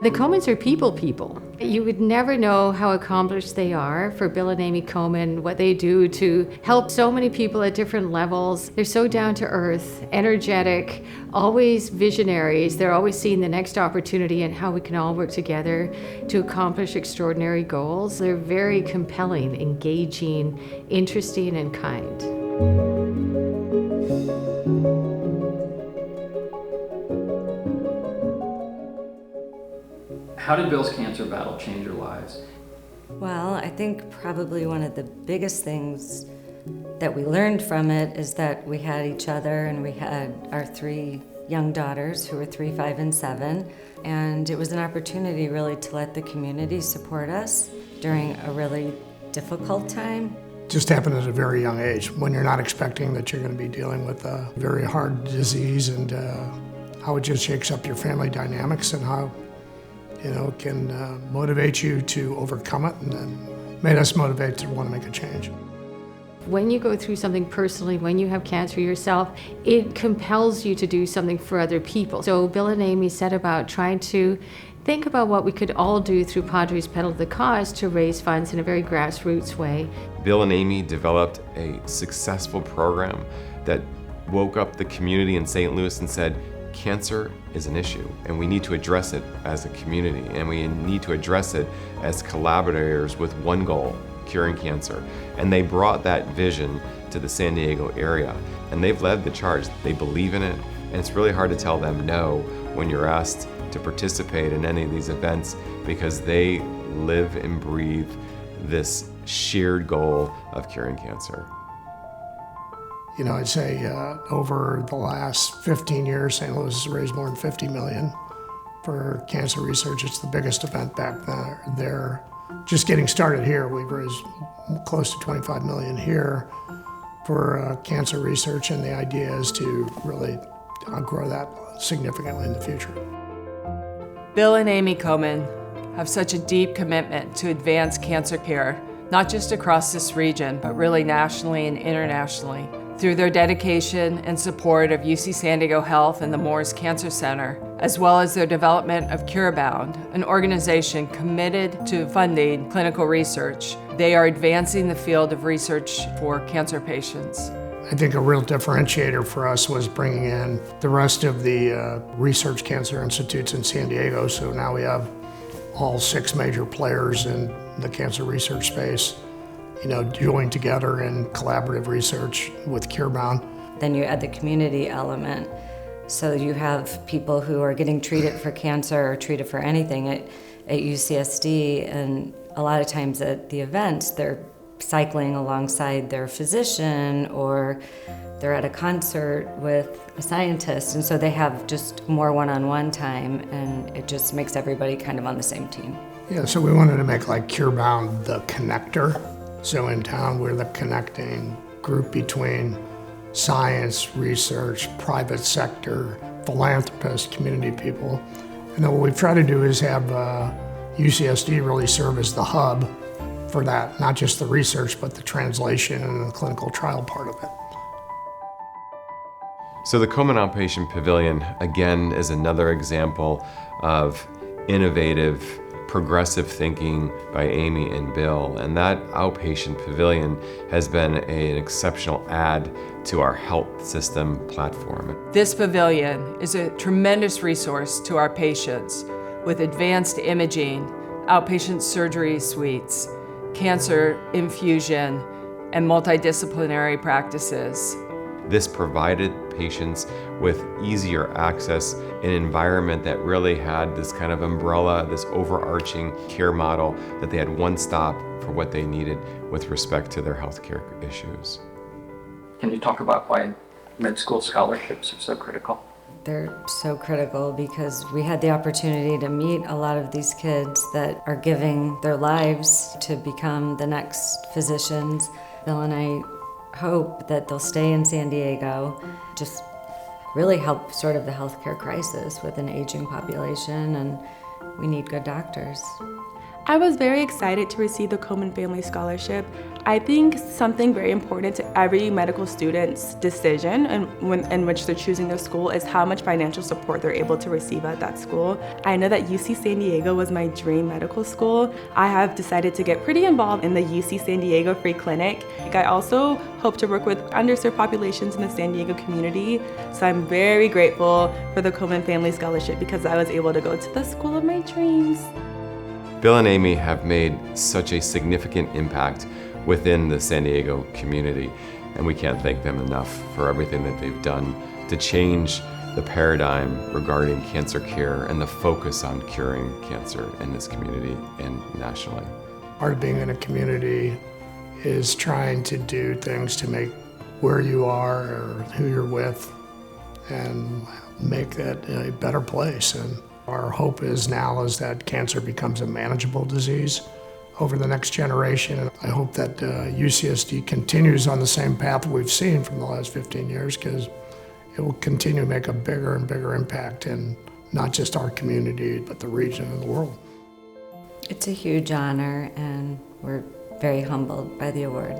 The Comans are people. You would never know how accomplished they are for Bill and Amy Coman, what they do to help so many people at different levels. They're so down to earth, energetic, always visionaries. They're always seeing the next opportunity and how we can all work together to accomplish extraordinary goals. They're very compelling, engaging, interesting, and kind. How did Bill's cancer battle change your lives? Well, I think probably one of the biggest things that we learned from it is that we had each other and we had our 3 young daughters who were 3, 5, and 7. And it was an opportunity really to let the community support us during a really difficult time. Just happened at a very young age when you're not expecting that you're going to be dealing with a very hard disease, and how it just shakes up your family dynamics and how it can motivate you to overcome it, and then made us motivated to want to make a change. When you go through something personally, when you have cancer yourself, it compels you to do something for other people. So Bill and Amy set about trying to think about what we could all do through Padres Pedal the Cause to raise funds in a very grassroots way. Bill and Amy developed a successful program that woke up the community in St. Louis and said, cancer is an issue and we need to address it as a community, and we need to address it as collaborators with one goal, curing cancer. And they brought that vision to the San Diego area, and they've led the charge. They believe in it, and it's really hard to tell them no when you're asked to participate in any of these events, because they live and breathe this shared goal of curing cancer. I'd say over the last 15 years, St. Louis has raised more than $50 million for cancer research. It's the biggest event back there. Just getting started here, we've raised close to $25 million here for cancer research, and the idea is to really grow that significantly in the future. Bill and Amy Coman have such a deep commitment to advance cancer care, not just across this region, but really nationally and internationally. Through their dedication and support of UC San Diego Health and the Moores Cancer Center, as well as their development of CureBound, an organization committed to funding clinical research, they are advancing the field of research for cancer patients. I think a real differentiator for us was bringing in the rest of the research cancer institutes in San Diego, so now we have all 6 major players in the cancer research space joined together in collaborative research with CureBound. Then you add the community element. So you have people who are getting treated for cancer or treated for anything at UCSD, and a lot of times at the events, they're cycling alongside their physician or they're at a concert with a scientist, and so they have just more one-on-one time, and it just makes everybody kind of on the same team. Yeah, so we wanted to make like CureBound the connector. So in town, we're the connecting group between science, research, private sector, philanthropists, community people. And then what we've tried to do is have UCSD really serve as the hub for that, not just the research, but the translation and the clinical trial part of it. So the Coman Outpatient Pavilion, again, is another example of innovative, progressive thinking by Amy and Bill, and that outpatient pavilion has been an exceptional add to our health system platform. This pavilion is a tremendous resource to our patients with advanced imaging, outpatient surgery suites, cancer infusion, and multidisciplinary practices. This provided patients with easier access, an environment that really had this kind of umbrella, this overarching care model, that they had one stop for what they needed with respect to their healthcare issues. Can you talk about why med school scholarships are so critical? They're so critical because we had the opportunity to meet a lot of these kids that are giving their lives to become the next physicians. Bill and I hope that they'll stay in San Diego, just really help sort of the healthcare crisis with an aging population, and we need good doctors. I was very excited to receive the Komen Family Scholarship. I think something very important to every medical student's decision in which they're choosing their school is how much financial support they're able to receive at that school. I know that UC San Diego was my dream medical school. I have decided to get pretty involved in the UC San Diego Free Clinic. I also hope to work with underserved populations in the San Diego community. So I'm very grateful for the Komen Family Scholarship because I was able to go to the school of my dreams. Bill and Amy have made such a significant impact within the San Diego community, and we can't thank them enough for everything that they've done to change the paradigm regarding cancer care and the focus on curing cancer in this community and nationally. Part of being in a community is trying to do things to make where you are or who you're with and make that a better place. And our hope is that cancer becomes a manageable disease over the next generation. And I hope that UCSD continues on the same path we've seen from the last 15 years, because it will continue to make a bigger and bigger impact in not just our community, but the region and the world. It's a huge honor, and we're very humbled by the award.